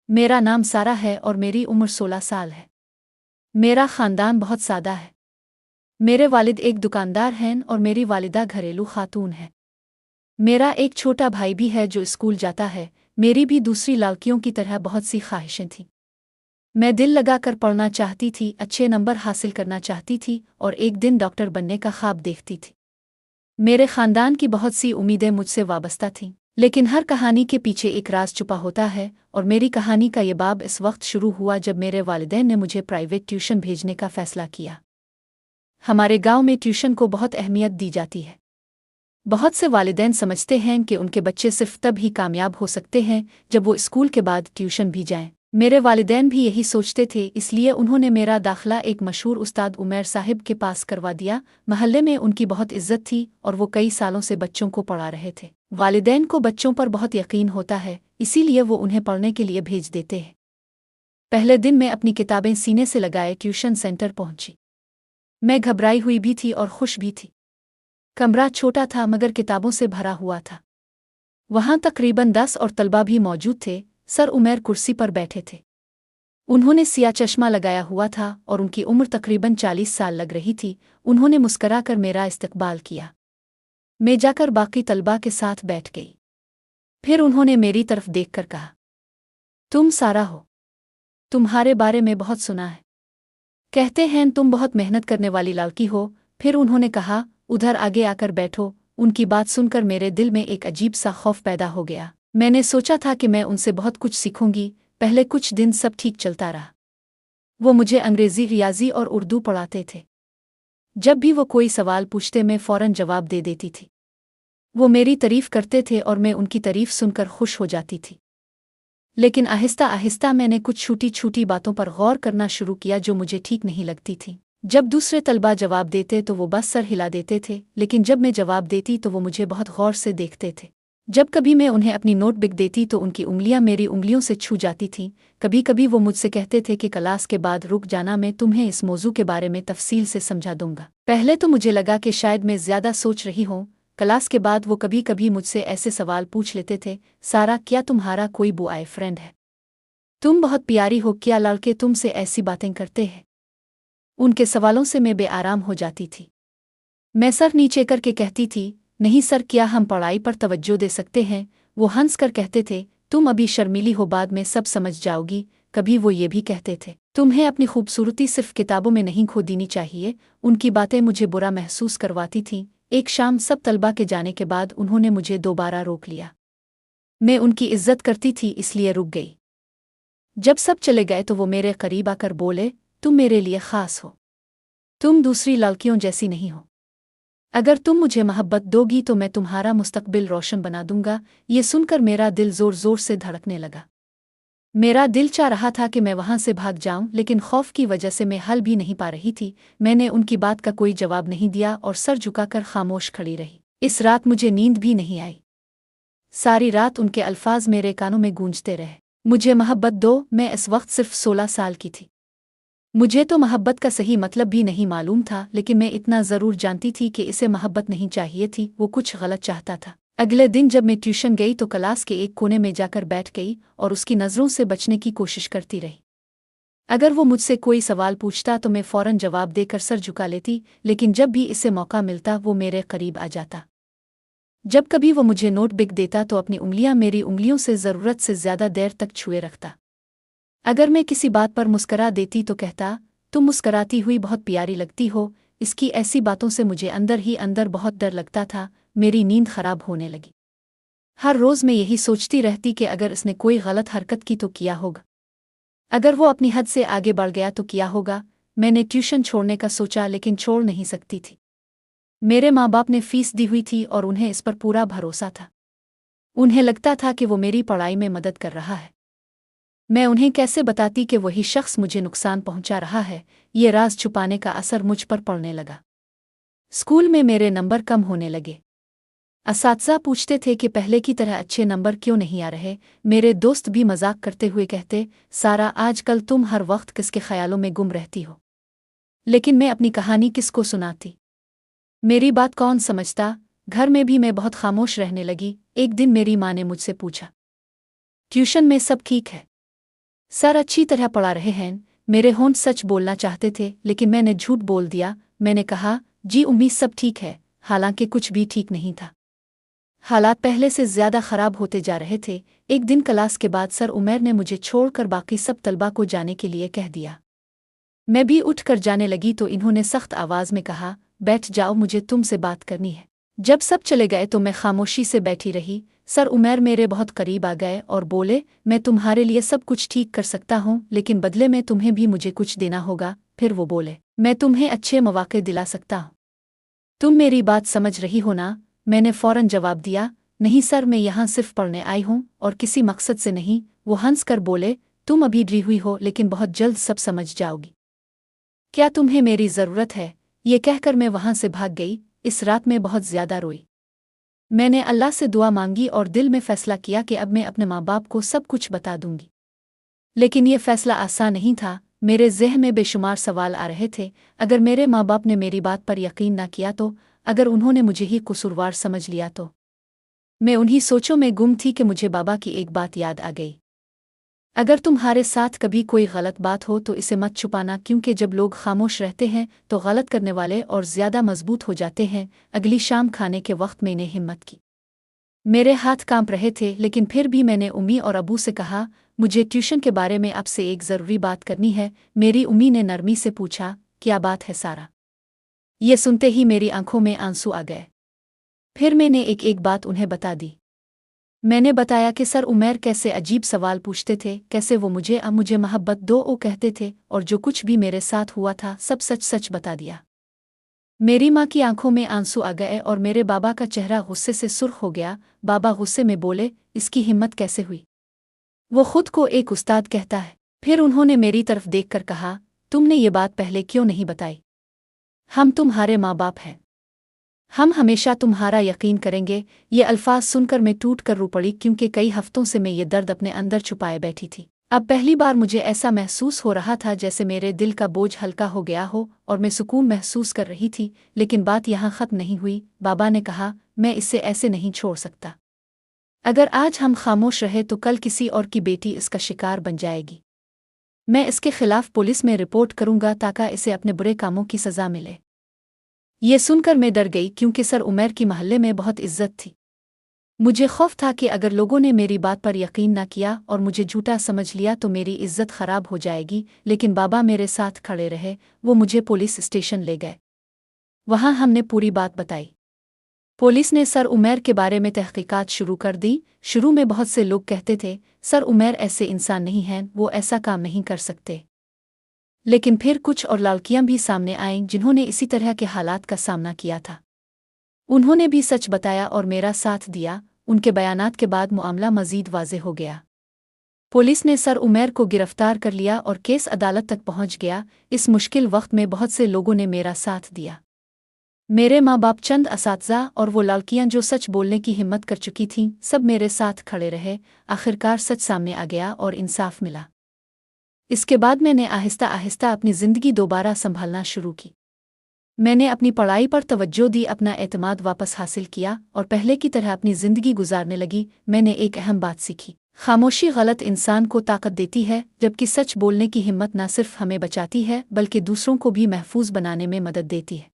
मेरा नाम सारा है और मेरी उम्र 16 साल है। मेरा ख़ानदान बहुत सादा है। मेरे वालिद एक दुकानदार हैं और मेरी वालिदा घरेलू खातून है। मेरा एक छोटा भाई भी है जो स्कूल जाता है। मेरी भी दूसरी लड़कियों की तरह बहुत सी ख्वाहिशें थीं। मैं दिल लगाकर पढ़ना चाहती थी, अच्छे नंबर हासिल करना चाहती थी और एक दिन डॉक्टर बनने का ख्वाब देखती थी। मेरे ख़ानदान की बहुत सी उम्मीदें मुझसे वाबस्ता थीं, लेकिन हर कहानी के पीछे एक राज छुपा होता है और मेरी कहानी का ये बाब इस वक्त शुरू हुआ जब मेरे वालिदैन ने मुझे प्राइवेट ट्यूशन भेजने का फ़ैसला किया। हमारे गांव में ट्यूशन को बहुत अहमियत दी जाती है। बहुत से वालिदैन समझते हैं कि उनके बच्चे सिर्फ तब ही कामयाब हो सकते हैं जब वो स्कूल के बाद ट्यूशन भी जाएं। मेरे वालिदैन भी यही सोचते थे, इसलिए उन्होंने मेरा दाखिला एक मशहूर उस्ताद उमैर साहिब के पास करवा दिया। महल्ले में उनकी बहुत इज्जत थी और वो कई सालों से बच्चों को पढ़ा रहे थे। वालिदैन को बच्चों पर बहुत यकीन होता है, इसीलिए वो उन्हें पढ़ने के लिए भेज देते हैं। पहले दिन मैं अपनी किताबें सीने से लगाए ट्यूशन सेंटर पहुंची। मैं घबराई हुई भी थी और खुश भी थी। कमरा छोटा था मगर किताबों से भरा हुआ था। वहां तकरीबन 10 और तलबा भी मौजूद थे। सर उमैर कुर्सी पर बैठे थे। उन्होंने सिया चश्मा लगाया हुआ था और उनकी उम्र तकरीबन 40 साल लग रही थी। उन्होंने मुस्कराकर मेरा इस्तकबाल किया। मैं जाकर बाकी तलबा के साथ बैठ गई। फिर उन्होंने मेरी तरफ देखकर कहा, तुम सारा हो। तुम्हारे बारे में बहुत सुना है। कहते हैं तुम बहुत मेहनत करने वाली लड़की हो। फिर उन्होंने कहा, उधर आगे आकर बैठो। उनकी बात सुनकर मेरे दिल में एक अजीब सा खौफ पैदा हो गया। मैंने सोचा था कि मैं उनसे बहुत कुछ सीखूंगी। पहले कुछ दिन सब ठीक चलता रहा। वो मुझे अंग्रेजी, रियाजी और उर्दू पढ़ाते थे। जब भी वो कोई सवाल पूछते मैं फ़ौरन जवाब दे देती थी। वो मेरी तारीफ़ करते थे और मैं उनकी तारीफ़ सुनकर खुश हो जाती थी। लेकिन आहिस्ता आहिस्ता मैंने कुछ छोटी छोटी बातों पर गौर करना शुरू किया जो मुझे ठीक नहीं लगती थी। जब दूसरे तलबा जवाब देते तो वो बस सर हिला देते थे, लेकिन जब मैं जवाब देती तो वो मुझे बहुत गौर से देखते थे। जब कभी मैं उन्हें अपनी नोटबुक देती तो उनकी उंगलियां मेरी उंगलियों से छू जाती थीं। कभी कभी वो मुझसे कहते थे कि क्लास के बाद रुक जाना, मैं तुम्हें इस मौजू के बारे में तफसील से समझा दूंगा। पहले तो मुझे लगा कि शायद मैं ज़्यादा सोच रही हूँ। क्लास के बाद वो कभी कभी मुझसे ऐसे सवाल पूछ लेते थे, सारा, क्या तुम्हारा कोई बॉयफ्रेंड है? तुम बहुत प्यारी हो, क्या लड़के तुमसे ऐसी बातें करते हैं? उनके सवालों से मैं बेआराम हो जाती थी। मैं सर नीचे करके कहती थी, नहीं सर, क्या हम पढ़ाई पर तवज्जो दे सकते हैं? वो हंस कर कहते थे, तुम अभी शर्मीली हो, बाद में सब समझ जाओगी। कभी वो ये भी कहते थे, तुम्हें अपनी खूबसूरती सिर्फ किताबों में नहीं खो देनी चाहिए। उनकी बातें मुझे बुरा महसूस करवाती थीं। एक शाम सब तलबा के जाने के बाद उन्होंने मुझे दोबारा रोक लिया। मैं उनकी इज्जत करती थी इसलिए रुक गई। जब सब चले गए तो वो मेरे करीब आकर बोले, तुम मेरे लिए ख़ास हो। तुम दूसरी लड़कियों जैसी नहीं हो। अगर तुम मुझे मोहब्बत दोगी तो मैं तुम्हारा मुस्तकबिल रोशन बना दूंगा। ये सुनकर मेरा दिल ज़ोर ज़ोर से धड़कने लगा। मेरा दिल चाह रहा था कि मैं वहां से भाग जाऊं, लेकिन खौफ की वजह से मैं हल भी नहीं पा रही थी। मैंने उनकी बात का कोई जवाब नहीं दिया और सर झुकाकर खामोश खड़ी रही। इस रात मुझे नींद भी नहीं आई। सारी रात उनके अल्फाज मेरे कानों में गूंजते रहे, मुझे मोहब्बत दो। मैं इस वक्त सिर्फ 16 साल की थी। मुझे तो मोहब्बत का सही मतलब भी नहीं मालूम था, लेकिन मैं इतना ज़रूर जानती थी कि इसे मोहब्बत नहीं चाहिए थी, वो कुछ गलत चाहता था। अगले दिन जब मैं ट्यूशन गई तो क्लास के एक कोने में जाकर बैठ गई और उसकी नज़रों से बचने की कोशिश करती रही। अगर वो मुझसे कोई सवाल पूछता तो मैं फ़ौरन जवाब देकर सर झुका लेती, लेकिन जब भी इसे मौका मिलता वो मेरे करीब आ जाता। जब कभी वो मुझे नोटबुक देता तो अपनी उंगलियां मेरी उंगलियों से ज़रूरत से ज़्यादा देर तक छुए रखता। अगर मैं किसी बात पर मुस्करा देती तो कहता, तुम मुस्कराती हुई बहुत प्यारी लगती हो। इसकी ऐसी बातों से मुझे अंदर ही अंदर बहुत डर लगता था। मेरी नींद खराब होने लगी। हर रोज़ मैं यही सोचती रहती कि अगर इसने कोई गलत हरकत की तो किया होगा। अगर वो अपनी हद से आगे बढ़ गया तो क्या होगा। मैंने ट्यूशन छोड़ने का सोचा, लेकिन छोड़ नहीं सकती थी। मेरे माँ बाप ने फीस दी हुई थी और उन्हें इस पर पूरा भरोसा था। उन्हें लगता था कि वो मेरी पढ़ाई में मदद कर रहा है। मैं उन्हें कैसे बताती कि वही शख्स मुझे नुकसान पहुंचा रहा है। ये राज छुपाने का असर मुझ पर पड़ने लगा। स्कूल में मेरे नंबर कम होने लगे। असातिज़ा पूछते थे कि पहले की तरह अच्छे नंबर क्यों नहीं आ रहे। मेरे दोस्त भी मजाक करते हुए कहते, सारा, आजकल तुम हर वक्त किसके ख्यालों में गुम रहती हो। लेकिन मैं अपनी कहानी किसको सुनाती? मेरी बात कौन समझता? घर में भी मैं बहुत खामोश रहने लगी। एक दिन मेरी माँ ने मुझसे पूछा, ट्यूशन में सब ठीक है? सर अच्छी तरह पढ़ा रहे हैं। मेरे होंठ सच बोलना चाहते थे लेकिन मैंने झूठ बोल दिया। मैंने कहा, जी उम्मीद सब ठीक है, हालांकि कुछ भी ठीक नहीं था। हालात पहले से ज्यादा खराब होते जा रहे थे। एक दिन क्लास के बाद सर उमैर ने मुझे छोड़कर बाकी सब तलबा को जाने के लिए कह दिया। मैं भी उठकर जाने लगी तो इन्होंने सख्त आवाज में कहा, बैठ जाओ, मुझे तुमसे बात करनी है। जब सब चले गए तो मैं खामोशी से बैठी रही। सर उमैर मेरे बहुत करीब आ गए और बोले, मैं तुम्हारे लिए सब कुछ ठीक कर सकता हूँ, लेकिन बदले में तुम्हें भी मुझे कुछ देना होगा। फिर वो बोले, मैं तुम्हें अच्छे मौके दिला सकता हूँ। तुम मेरी बात समझ रही हो ना? मैंने फौरन जवाब दिया, नहीं सर, मैं यहाँ सिर्फ पढ़ने आई हूँ और किसी मकसद से नहीं। वो हंस कर बोले, तुम अभी डरी हुई हो लेकिन बहुत जल्द सब समझ जाओगी। क्या तुम्हें मेरी ज़रूरत है? ये कहकर मैं वहाँ से भाग गई। इस रात में बहुत ज़्यादा रोई। मैंने अल्लाह से दुआ मांगी और दिल में फैसला किया कि अब मैं अपने माँ बाप को सब कुछ बता दूंगी। लेकिन ये फैसला आसान नहीं था। मेरे ज़हन में बेशुमार सवाल आ रहे थे। अगर मेरे माँ बाप ने मेरी बात पर यकीन न किया तो? अगर उन्होंने मुझे ही कसूरवार समझ लिया तो? मैं उन्हीं सोचों में गुम थी कि मुझे बाबा की एक बात याद आ गई। अगर तुम्हारे साथ कभी कोई गलत बात हो तो इसे मत छुपाना, क्योंकि जब लोग खामोश रहते हैं तो गलत करने वाले और ज़्यादा मजबूत हो जाते हैं। अगली शाम खाने के वक्त मैंने हिम्मत की। मेरे हाथ कांप रहे थे लेकिन फिर भी मैंने उम्मी और अबू से कहा, मुझे ट्यूशन के बारे में आपसे एक ज़रूरी बात करनी है। मेरी उम्मी ने नरमी से पूछा, क्या बात है सारा? ये सुनते ही मेरी आंखों में आंसू आ गए। फिर मैंने एक एक बात उन्हें बता दी। मैंने बताया कि सर उमैर कैसे अजीब सवाल पूछते थे, कैसे वो मुझे मोहब्बत दो ओ कहते थे, और जो कुछ भी मेरे साथ हुआ था सब सच सच बता दिया। मेरी माँ की आंखों में आंसू आ गए और मेरे बाबा का चेहरा गुस्से से सुर्ख हो गया। बाबा गुस्से में बोले, इसकी हिम्मत कैसे हुई? वो खुद को एक उस्ताद कहता है। फिर उन्होंने मेरी तरफ देखकर कहा, तुमने ये बात पहले क्यों नहीं बताई? हम तुम्हारे माँ बाप हैं। हम हमेशा तुम्हारा यकीन करेंगे। ये अल्फाज सुनकर मैं टूट कर रो पड़ी, क्योंकि कई हफ्तों से मैं ये दर्द अपने अंदर छुपाए बैठी थी। अब पहली बार मुझे ऐसा महसूस हो रहा था जैसे मेरे दिल का बोझ हल्का हो गया हो और मैं सुकून महसूस कर रही थी। लेकिन बात यहाँ ख़त्म नहीं हुई। बाबा ने कहा, मैं इसे ऐसे नहीं छोड़ सकता। अगर आज हम खामोश रहे तो कल किसी और की बेटी इसका शिकार बन जाएगी। मैं इसके खिलाफ पुलिस में रिपोर्ट करूंगा ताकि इसे अपने बुरे कामों की सज़ा मिले। ये सुनकर मैं डर गई, क्योंकि सर उमैर की महल्ले में बहुत इज्जत थी। मुझे खौफ था कि अगर लोगों ने मेरी बात पर यकीन न किया और मुझे झूठा समझ लिया तो मेरी इज्जत खराब हो जाएगी। लेकिन बाबा मेरे साथ खड़े रहे। वो मुझे पुलिस स्टेशन ले गए। वहाँ हमने पूरी बात बताई। पुलिस ने सर उमैर के बारे में तहकीकात शुरू कर दी। शुरू में बहुत से लोग कहते थे, सर उमैर ऐसे इंसान नहीं हैं, वो ऐसा काम नहीं कर सकते। लेकिन फिर कुछ और लड़कियां भी सामने आईं जिन्होंने इसी तरह के हालात का सामना किया था। उन्होंने भी सच बताया और मेरा साथ दिया। उनके बयानात के बाद मामला मजीद वाज़ेह हो गया। पुलिस ने सर उमैर को गिरफ्तार कर लिया और केस अदालत तक पहुंच गया। इस मुश्किल वक्त में बहुत से लोगों ने मेरा साथ दिया। मेरे माँ बाप, चंद असातिज़ा और वो लड़कियां जो सच बोलने की हिम्मत कर चुकी थीं, सब मेरे साथ खड़े रहे। आखिरकार सच सामने आ गया और इंसाफ मिला। इसके बाद मैंने आहिस्ता आहिस्ता अपनी ज़िंदगी दोबारा संभालना शुरू की। मैंने अपनी पढ़ाई पर तवज्जो दी, अपना एतमाद वापस हासिल किया और पहले की तरह अपनी ज़िंदगी गुजारने लगी। मैंने एक अहम बात सीखी, खामोशी गलत इंसान को ताकत देती है, जबकि सच बोलने की हिम्मत न सिर्फ हमें बचाती है बल्कि दूसरों को भी महफूज बनाने में मदद देती है।